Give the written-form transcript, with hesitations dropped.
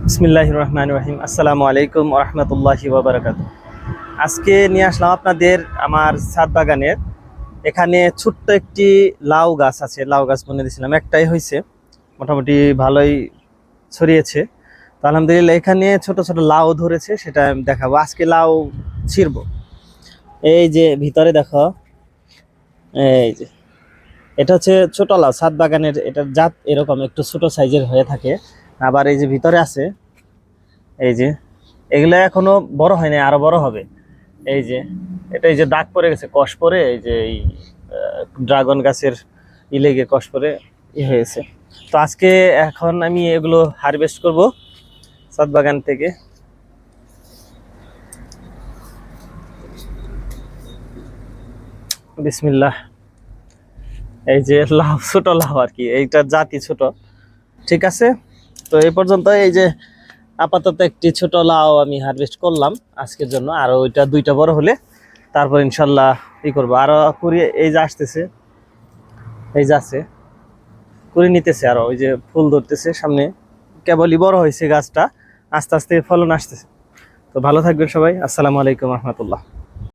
বিসমিল্লাহির রহমানির রহিম। আসসালামু আলাইকুম ওয়া রাহমাতুল্লাহি ওয়া বারাকাতুহু। আজকে নিয়ে আসলাম আপনাদের আমার ছাদ বাগানের। এখানে ছোট্ট একটি লাউ গাছ আছে, লাউ গাছ বনে দিয়েছিলাম, একটাই হয়েছে, মোটামুটি ভালোই ছড়িয়েছে। তো আলহামদুলিল্লাহ এখানে ছোট ছোট লাউ ধরেছে, সেটা আমি দেখাবো। আজকে লাউ ছিঁড়বো। এই যে ভিতরে দেখো, এই যে এটা হচ্ছে ছোট লাউ, ছাদ বাগানের এটার জাত এরকম একটু ছোট সাইজের হয়ে থাকে। আবার এই যে ভিতরে আছে, এই যে এগুলো এখনো বড় হয়নি, আরো বড় হবে। এই যে এটা, এই যে দাগ পড়ে গেছে, কষ পড়ে, এই যে এই ড্রাগন গাছের লেগে কষ পড়ে হয়েছে। তো আজকে এখন আমি এগুলো হারভেস্ট করব ছাদ বাগান থেকে। বিসমিল্লাহ। এই যে লাউ, ছোট লাউ আর কি, এইটার জাতি ছোট, ঠিক আছে। তো এই পর্যন্ত এই যে আপাতত একটি ছোট লাউ আমি হারভেস্ট করলাম আজকের জন্য। আর ওইটা দুইটা বড় হলে তারপর ইনশাল্লাহ ই করবো। আরো কুড়ি এই যে আসতেছে, এই যে আছে, কুড়ি নিতেছে, আরো ওই যে ফুল ধরতেছে সামনে, কেবলই বড় হয়েছে গাছটা, আস্তে আস্তে ফলন আসতেছে। তো ভালো থাকবেন সবাই। আসসালামু আলাইকুম রহমতুল্লাহ।